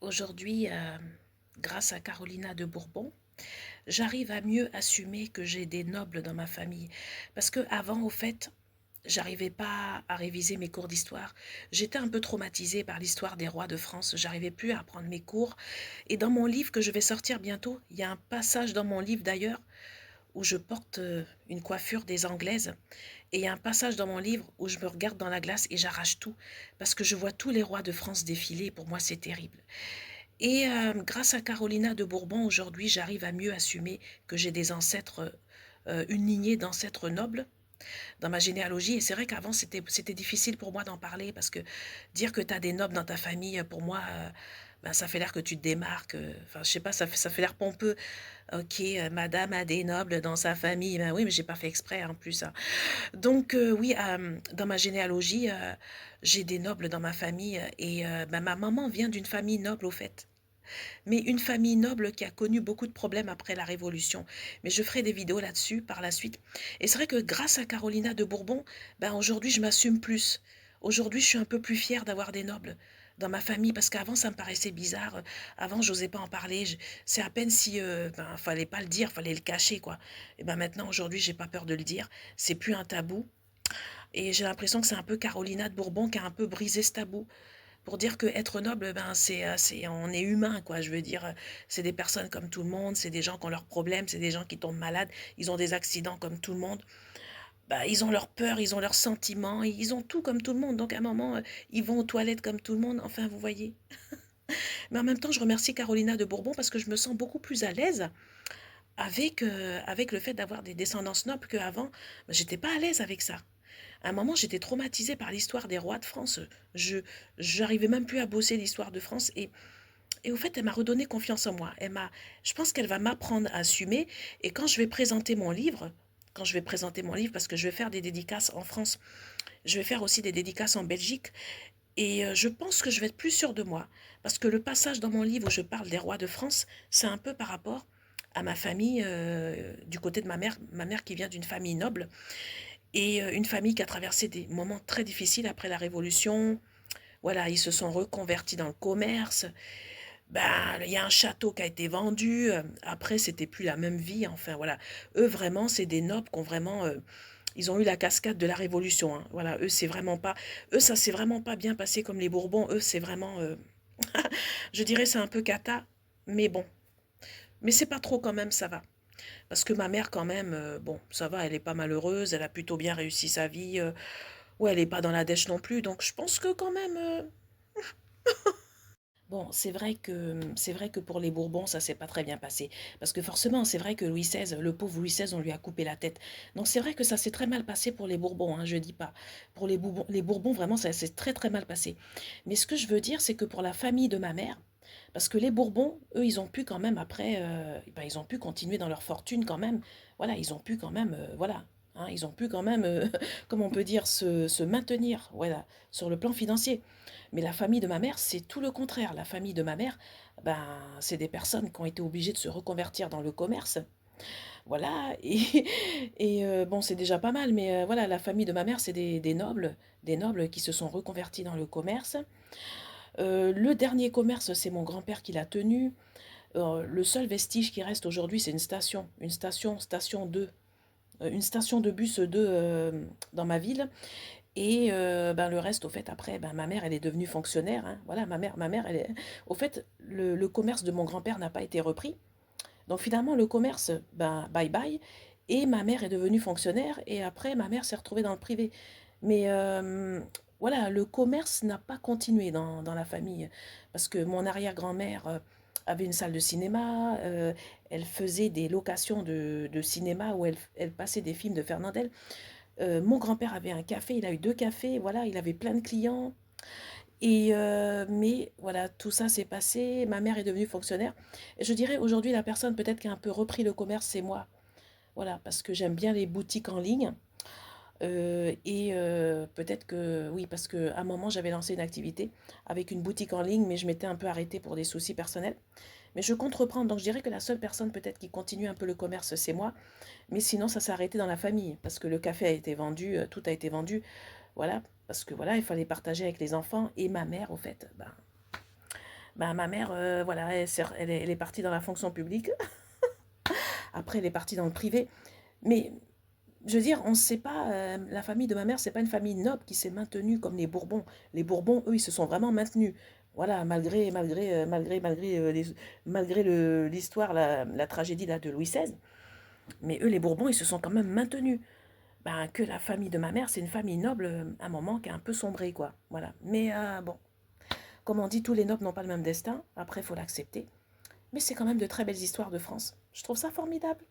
Aujourd'hui, grâce à Carolina de Bourbon, j'arrive à mieux assumer que j'ai des nobles dans ma famille. Parce que avant, au fait, j'arrivais pas à réviser mes cours d'histoire. J'étais un peu traumatisée par l'histoire des rois de France. J'arrivais plus à apprendre mes cours. Et dans mon livre que je vais sortir bientôt, il y a un passage dans mon livre d'ailleurs où je porte une coiffure des Anglaises. Et il y a un passage dans mon livre où je me regarde dans la glace et j'arrache tout. Parce que je vois tous les rois de France défiler. Pour moi, c'est terrible. Et grâce à Carolina de Bourbon, aujourd'hui, j'arrive à mieux assumer que j'ai des ancêtres, une lignée d'ancêtres nobles dans ma généalogie. Et c'est vrai qu'avant, c'était difficile pour moi d'en parler parce que dire que tu as des nobles dans ta famille, pour moi, ben, ça fait l'air que tu te démarques. Enfin, je sais pas, ça fait l'air pompeux. Ok, madame a des nobles dans sa famille. Ben oui, mais j'ai pas fait exprès en plus, hein. Donc, oui, dans ma généalogie, j'ai des nobles dans ma famille. Et ben, ma maman vient d'une famille noble, au fait, mais une famille noble qui a connu beaucoup de problèmes après la Révolution. Mais je ferai des vidéos là-dessus par la suite. Et c'est vrai que grâce à Carolina de Bourbon, ben aujourd'hui je m'assume plus. Aujourd'hui je suis un peu plus fière d'avoir des nobles dans ma famille parce qu'avant ça me paraissait bizarre. Avant j'osais pas en parler. C'est à peine si ben, fallait pas le dire, fallait le cacher quoi. Et ben maintenant aujourd'hui j'ai pas peur de le dire. C'est plus un tabou. Et j'ai l'impression que c'est un peu Carolina de Bourbon qui a un peu brisé ce tabou pour dire que être noble, ben on est humain, quoi. Je veux dire, c'est des personnes comme tout le monde, c'est des gens qui ont leurs problèmes, c'est des gens qui tombent malades, ils ont des accidents comme tout le monde. Bah, ils ont leurs peurs, ils ont leurs sentiments, ils ont tout comme tout le monde. Donc à un moment, ils vont aux toilettes comme tout le monde. Enfin, vous voyez. Mais en même temps, je remercie Carolina de Bourbon parce que je me sens beaucoup plus à l'aise avec le fait d'avoir des descendances nobles qu'avant. Ben, j'étais pas à l'aise avec ça. À un moment, j'étais traumatisée par l'histoire des rois de France. Je j'arrivais même plus à bosser l'histoire de France et au fait, elle m'a redonné confiance en moi. Je pense qu'elle va m'apprendre à assumer. Et quand je vais présenter mon livre, parce que je vais faire des dédicaces en France, je vais faire aussi des dédicaces en Belgique. Et je pense que je vais être plus sûre de moi. Parce que le passage dans mon livre où je parle des rois de France, c'est un peu par rapport à ma famille, du côté de ma mère qui vient d'une famille noble, et une famille qui a traversé des moments très difficiles après la Révolution. Voilà, ils se sont reconvertis dans le commerce. Ben, il y a un château qui a été vendu. Après, c'était plus la même vie. Enfin, voilà. Eux, vraiment, c'est des nobles qui ont vraiment. Ils ont eu la cascade de la Révolution, hein. Voilà, eux, c'est vraiment pas. Eux, ça s'est vraiment pas bien passé comme les Bourbons. Eux, c'est vraiment. Je dirais, c'est un peu cata. Mais bon. Mais c'est pas trop quand même, ça va. Parce que ma mère, quand même, bon, ça va, elle est pas malheureuse. Elle a plutôt bien réussi sa vie. Ouais, elle est pas dans la dèche non plus. Donc, je pense que quand même. Bon, c'est vrai que pour les Bourbons, ça s'est pas très bien passé. Parce que forcément, c'est vrai que Louis XVI, le pauvre Louis XVI, on lui a coupé la tête. Donc c'est vrai que ça s'est très mal passé pour les Bourbons, hein, je dis pas. Pour les Bourbons, vraiment, ça s'est très très mal passé. Mais ce que je veux dire, c'est que pour la famille de ma mère, parce que les Bourbons, eux, ils ont pu quand même après, ben, ils ont pu continuer dans leur fortune quand même. Voilà, ils ont pu quand même, voilà. Hein, ils ont pu quand même, comme on peut dire, se maintenir, voilà, sur le plan financier. Mais la famille de ma mère, c'est tout le contraire. La famille de ma mère, ben, c'est des personnes qui ont été obligées de se reconvertir dans le commerce. Voilà, et bon, c'est déjà pas mal, mais voilà, la famille de ma mère, c'est des nobles qui se sont reconvertis dans le commerce. Le dernier commerce, c'est mon grand-père qui l'a tenu. Le seul vestige qui reste aujourd'hui, c'est station 2, une station de bus 2 dans ma ville. Et ben, le reste, au fait, après, ben, ma mère, elle est devenue fonctionnaire, hein. Voilà, ma mère, elle est... Au fait, le commerce de mon grand-père n'a pas été repris. Donc finalement, le commerce, ben, bye bye. Et ma mère est devenue fonctionnaire. Et après, ma mère s'est retrouvée dans le privé. Mais voilà, le commerce n'a pas continué dans la famille. Parce que mon arrière-grand-mère avait une salle de cinéma. Elle faisait des locations de cinéma où elle passait des films de Fernandel. Mon grand-père avait un café, il a eu deux cafés, voilà, il avait plein de clients. Et mais voilà, tout ça s'est passé. Ma mère est devenue fonctionnaire. Et je dirais aujourd'hui, la personne peut-être qui a un peu repris le commerce, c'est moi. Voilà, parce que j'aime bien les boutiques en ligne. Et peut-être que oui, parce qu'à un moment, j'avais lancé une activité avec une boutique en ligne, mais je m'étais un peu arrêtée pour des soucis personnels. Mais je compte reprendre. Donc je dirais que la seule personne peut-être qui continue un peu le commerce, c'est moi. Mais sinon, ça s'est arrêté dans la famille, parce que le café a été vendu, tout a été vendu. Voilà, parce que voilà, il fallait partager avec les enfants et ma mère, au fait. Ben, ma mère, voilà, elle est partie dans la fonction publique. Après, elle est partie dans le privé. Mais je veux dire, on ne sait pas, la famille de ma mère, c'est pas une famille noble qui s'est maintenue comme les Bourbons. Les Bourbons, eux, ils se sont vraiment maintenus. Voilà, malgré l'histoire, la tragédie là, de Louis XVI. Mais eux, les Bourbons, ils se sont quand même maintenus. Ben, que la famille de ma mère, c'est une famille noble, à un moment qui a un peu sombré, quoi. Voilà. Mais bon, comme on dit, tous les nobles n'ont pas le même destin. Après, il faut l'accepter. Mais c'est quand même de très belles histoires de France. Je trouve ça formidable.